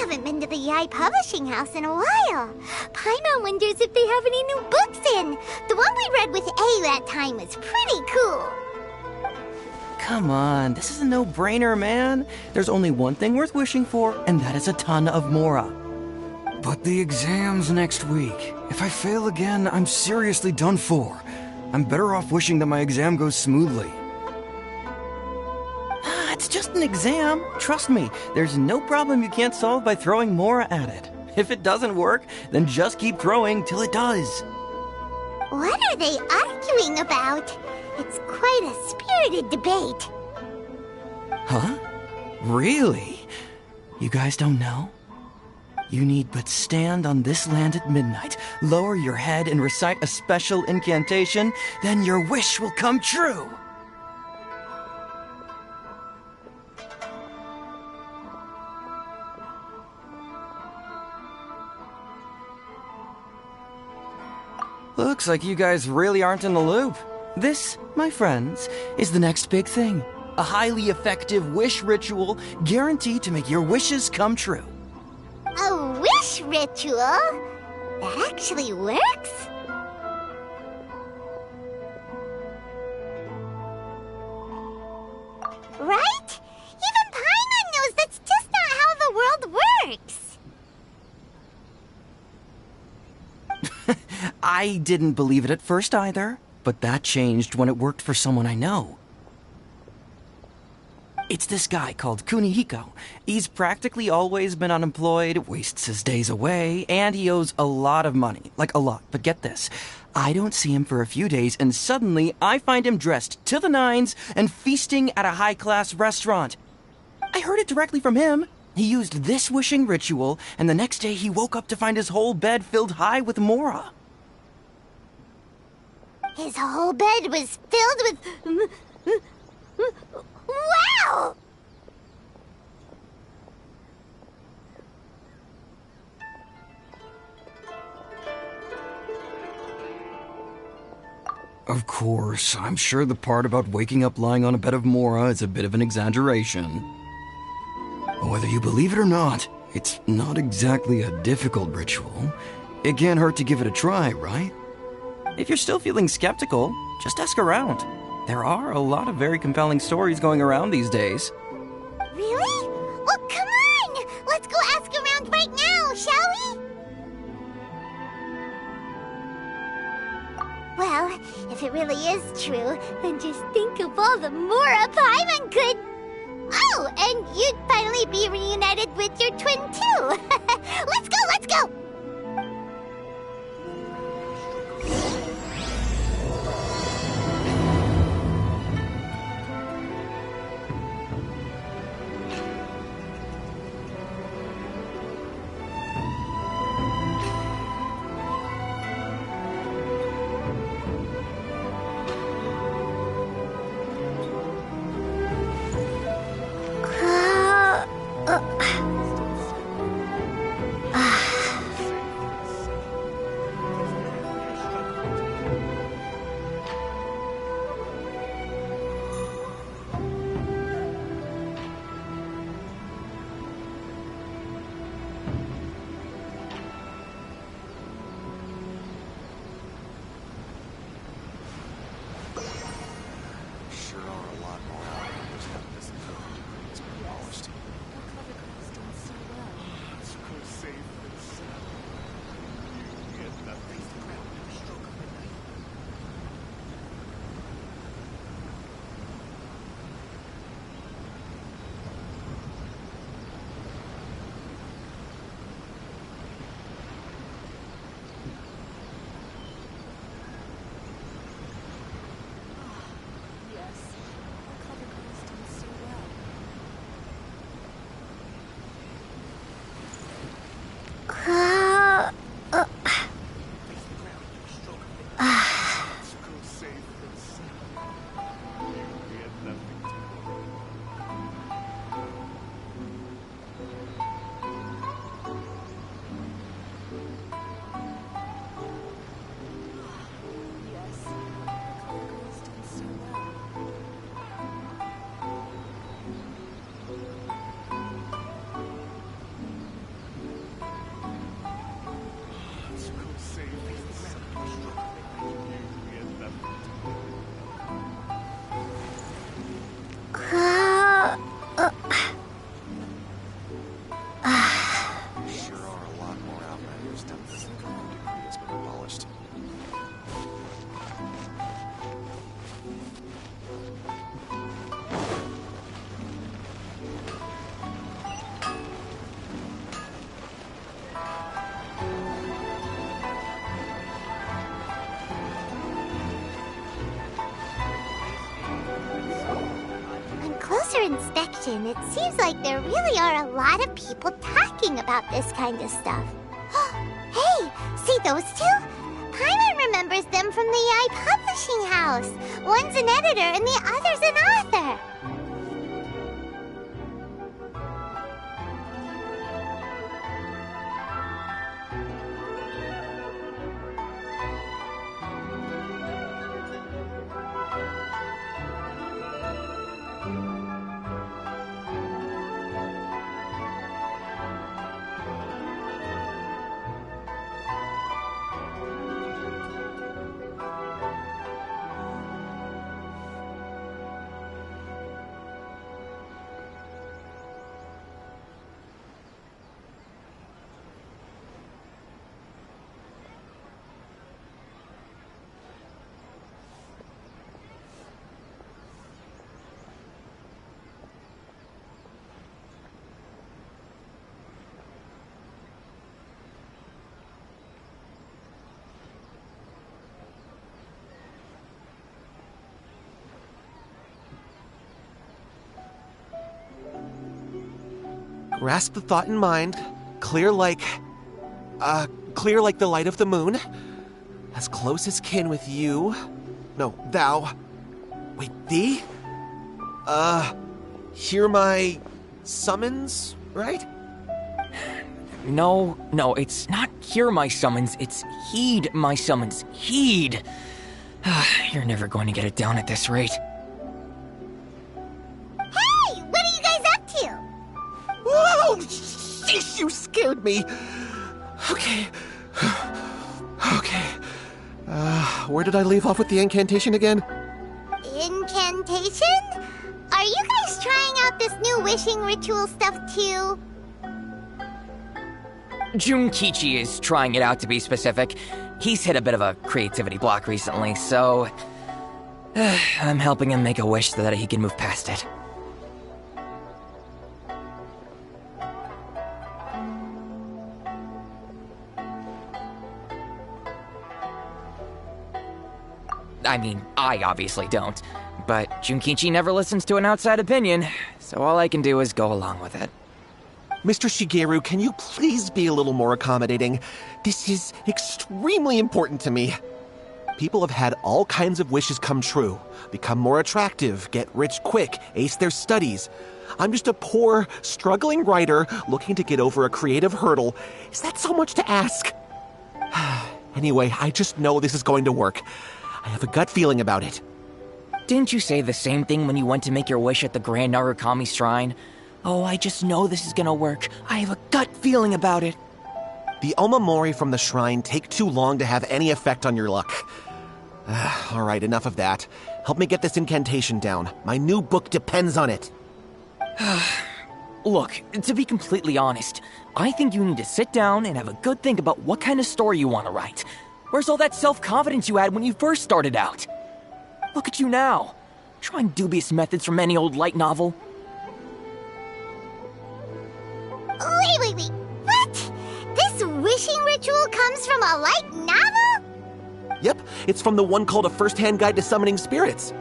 haven't been to the Yai Publishing House in a while. Paimon wonders if they have any new books in. The one we read with A that time was pretty cool. Come on, this is a no-brainer, man. There's only one thing worth wishing for, and that is a ton of Mora. But the exam's next week. If I fail again, I'm seriously done for. I'm better off wishing that my exam goes smoothly. It's just an exam. Trust me, there's no problem you can't solve by throwing Mora at it. If it doesn't work, then just keep throwing till it does. What are they arguing about? It's quite a spirited debate. Huh? Really? You guys don't know? You need but stand on this land at midnight, lower your head and recite a special incantation, then your wish will come true. Looks like you guys really aren't in the loop. This, my friends, is the next big thing. A highly effective wish ritual guaranteed to make your wishes come true. A wish ritual? That actually works? Right? Even Paimon knows that's just not how the world works. I didn't believe it at first either, but that changed when it worked for someone I know. It's this guy called Kunihiko. He's practically always been unemployed, wastes his days away, and he owes a lot of money. Like a lot, but get this. I don't see him for a few days, and suddenly I find him dressed to the nines and feasting at a high-class restaurant. I heard it directly from him. He used this wishing ritual, and the next day he woke up to find his whole bed filled high with Mora. His whole bed was filled with... Wow! Of course, I'm sure the part about waking up lying on a bed of Mora is a bit of an exaggeration. But whether you believe it or not, it's not exactly a difficult ritual. It can't hurt to give it a try, right? If you're still feeling skeptical, just ask around. There are a lot of very compelling stories going around these days. Really? Well, come on! Let's go ask around right now, shall we? Well, if it really is true, then just think of all the Mora Paimon could... Oh, and you'd finally be reunited with your twin, too! Let's go, let's go! inspection, it seems like there really are a lot of people talking about this kind of stuff. Hey, see those two? Paimon remembers them from the AI publishing house. One's an editor and the other's an author. Grasp the thought in mind, clear like the light of the moon. As close as kin with you. No, thou. Wait, thee? Hear my summons, right? No, it's not hear my summons, it's heed my summons. Heed! You're never going to get it down at this rate. Hey, what are you guys up to? Whoa! Sheesh, you scared me! Okay. Where did I leave off with the incantation again? Incantation? Are you guys trying out this new wishing ritual stuff too? Junkichi is trying it out, to be specific. He's hit a bit of a creativity block recently, so I'm helping him make a wish so that he can move past it. I mean, I obviously don't, but Junkichi never listens to an outside opinion, so all I can do is go along with it. Mr. Shigeru, can you please be a little more accommodating? This is extremely important to me. People have had all kinds of wishes come true. Become more attractive, get rich quick, ace their studies. I'm just a poor, struggling writer looking to get over a creative hurdle. Is that so much to ask? Anyway, I just know this is going to work. I have a gut feeling about it. Didn't you say the same thing when you went to make your wish at the Grand Narukami Shrine? Oh, I just know this is gonna work. I have a gut feeling about it. The Omamori from the shrine take too long to have any effect on your luck. Alright, enough of that. Help me get this incantation down. My new book depends on it. Look, to be completely honest, I think you need to sit down and have a good think about what kind of story you want to write. Where's all that self-confidence you had when you first started out? Look at you now, trying dubious methods from any old light novel. Wait. What? This wishing ritual comes from a light novel? Yep, it's from the one called A First-Hand Guide to Summoning Spirits.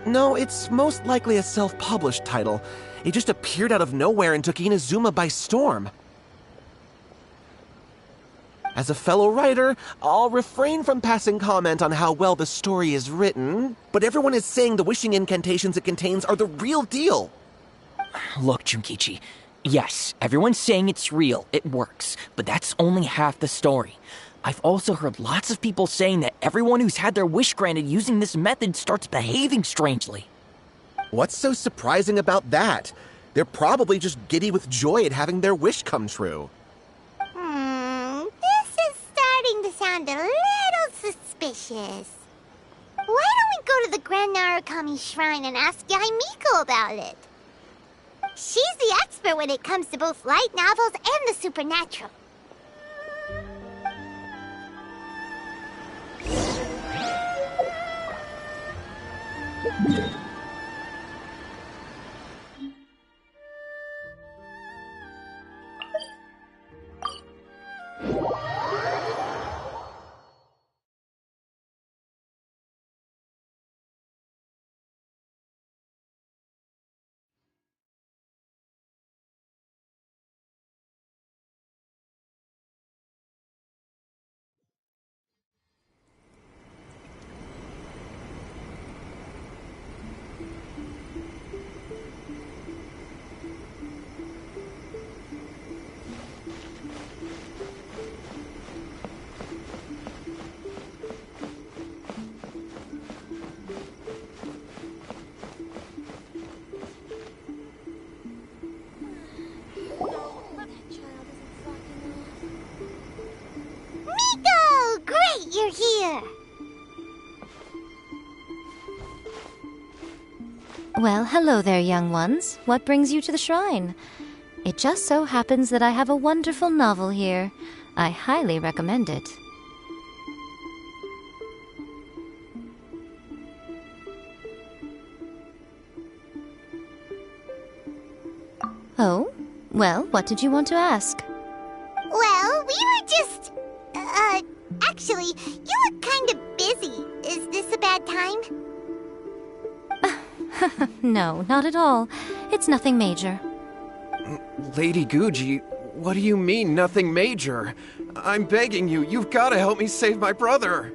No, it's most likely a self-published title. It just appeared out of nowhere and took Inazuma by storm. As a fellow writer, I'll refrain from passing comment on how well the story is written, but everyone is saying the wishing incantations it contains are the real deal. Look, Junkichi, yes, everyone's saying it's real, it works, but that's only half the story. I've also heard lots of people saying that everyone who's had their wish granted using this method starts behaving strangely. What's so surprising about that? They're probably just giddy with joy at having their wish come true. sound a little suspicious. Why don't we go to the Grand Narukami Shrine and ask Yaimiko about it? She's the expert when it comes to both light novels and the supernatural. You're here! Well, hello there, young ones. What brings you to the shrine? It just so happens that I have a wonderful novel here. I highly recommend it. Oh? Well, what did you want to ask? Well, we were just... actually, you look kind of busy. Is this a bad time? No, not at all. It's nothing major. Lady Guji, what do you mean, nothing major? I'm begging you, you've got to help me save my brother!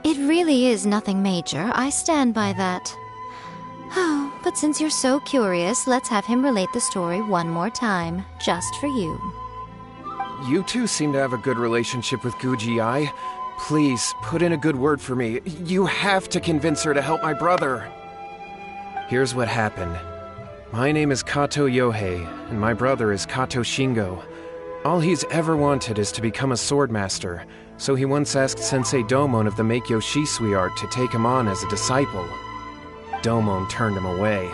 It really is nothing major. I stand by that. Oh, but since you're so curious, let's have him relate the story one more time, just for you. You two seem to have a good relationship with Guji-ai. Please, put in a good word for me. You have to convince her to help my brother. Here's what happened. My name is Kato Yohei, and my brother is Kato Shingo. All he's ever wanted is to become a swordmaster, so he once asked Sensei Domon of the Meikyo Shisui art to take him on as a disciple. Domon turned him away,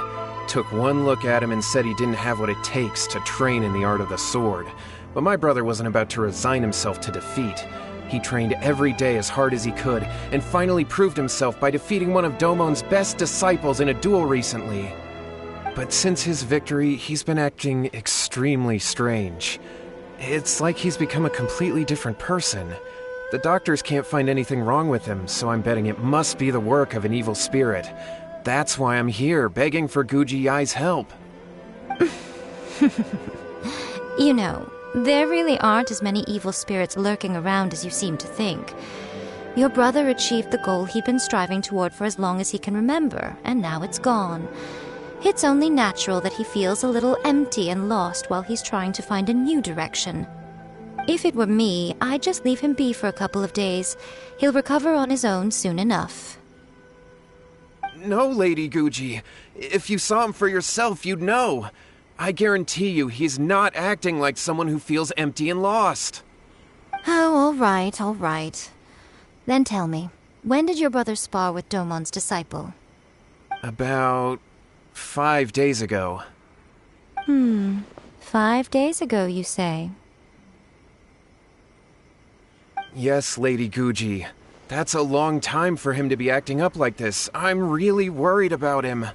took one look at him and said he didn't have what it takes to train in the art of the sword. But my brother wasn't about to resign himself to defeat. He trained every day as hard as he could, and finally proved himself by defeating one of Domon's best disciples in a duel recently. But since his victory, he's been acting extremely strange. It's like he's become a completely different person. The doctors can't find anything wrong with him, so I'm betting it must be the work of an evil spirit. That's why I'm here, begging for Guji Yai's help. You know, there really aren't as many evil spirits lurking around as you seem to think. Your brother achieved the goal he'd been striving toward for as long as he can remember, and now it's gone. It's only natural that he feels a little empty and lost while he's trying to find a new direction. If it were me, I'd just leave him be for a couple of days. He'll recover on his own soon enough. No, Lady Guji. If you saw him for yourself, you'd know. I guarantee you he's not acting like someone who feels empty and lost. Oh, all right. Then tell me, when did your brother spar with Domon's disciple? About 5 days ago. 5 days ago, you say? Yes, Lady Guji. That's a long time for him to be acting up like this. I'm really worried about him.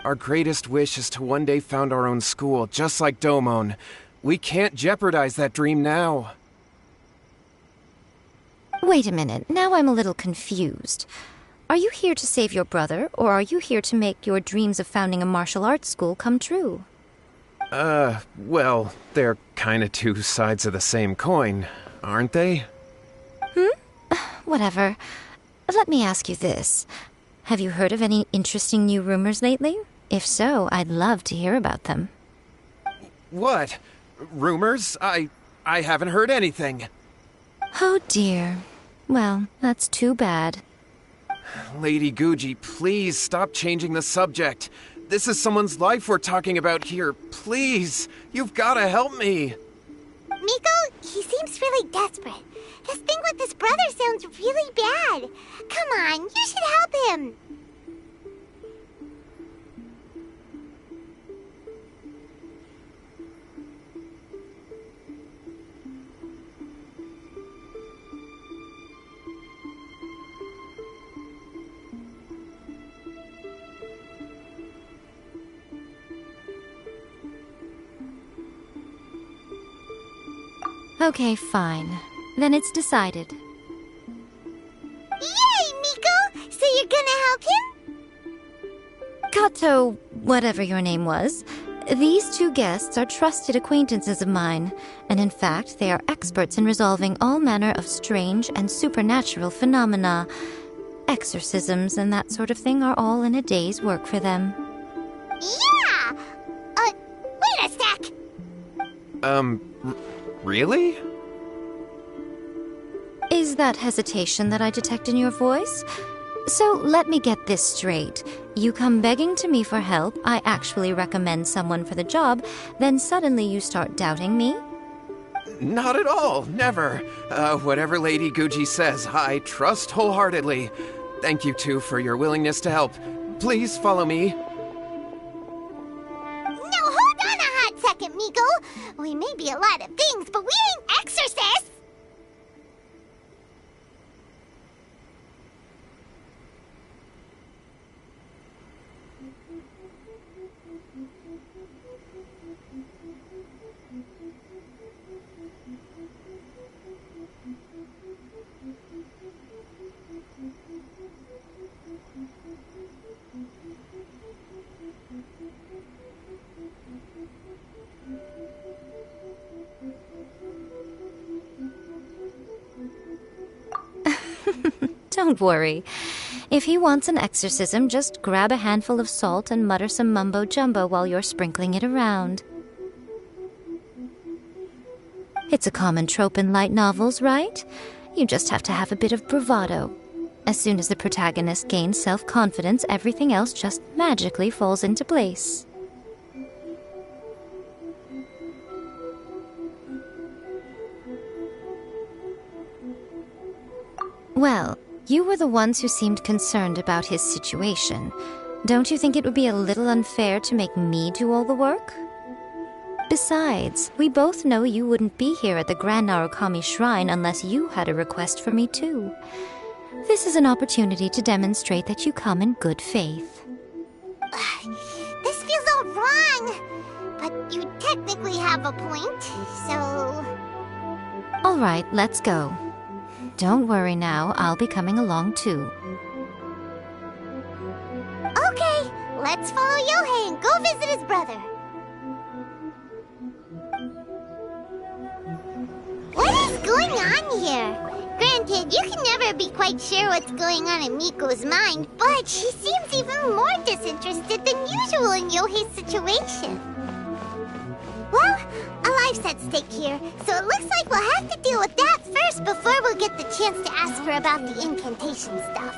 Our greatest wish is to one day found our own school, just like Domon. We can't jeopardize that dream now. Wait a minute, now I'm a little confused. Are you here to save your brother, or are you here to make your dreams of founding a martial arts school come true? Well, they're kinda two sides of the same coin, aren't they? Whatever. Let me ask you this. Have you heard of any interesting new rumors lately? If so, I'd love to hear about them. What? Rumors? I haven't heard anything. Oh dear. Well, that's too bad. Lady Guji, please stop changing the subject. This is someone's life we're talking about here. Please, you've gotta help me. Miko, he seems really desperate. His thing with his brother sounds really bad. Come on, you should help him. Okay, fine. Then it's decided. Yay, Miko! So you're gonna help him? Kato, whatever your name was, these two guests are trusted acquaintances of mine, and in fact, they are experts in resolving all manner of strange and supernatural phenomena. Exorcisms and that sort of thing are all in a day's work for them. Yeah! Wait a sec! Really? Is that hesitation that I detect in your voice? So let me get this straight. You come begging to me for help, I actually recommend someone for the job, then suddenly you start doubting me? Not at all, never. Whatever Lady Guji says, I trust wholeheartedly. Thank you two for your willingness to help. Please follow me. Now hold on a hot second, Miko. We may be a lot of things, but we ain't exorcists! Don't worry. If he wants an exorcism, just grab a handful of salt and mutter some mumbo-jumbo while you're sprinkling it around. It's a common trope in light novels, right? You just have to have a bit of bravado. As soon as the protagonist gains self-confidence, everything else just magically falls into place. Well, you were the ones who seemed concerned about his situation. Don't you think it would be a little unfair to make me do all the work? Besides, we both know you wouldn't be here at the Grand Narukami Shrine unless you had a request for me too. This is an opportunity to demonstrate that you come in good faith. This feels all wrong. But you technically have a point, so... All right, let's go. Don't worry now, I'll be coming along too. Okay, let's follow Yohei and go visit his brother. What is going on here? Granted, you can never be quite sure what's going on in Miko's mind, but she seems even more disinterested than usual in Yohei's situation. Well, a life's at stake here, so it looks like we'll have to deal with that first before we'll get the chance to ask her about the incantation stuff.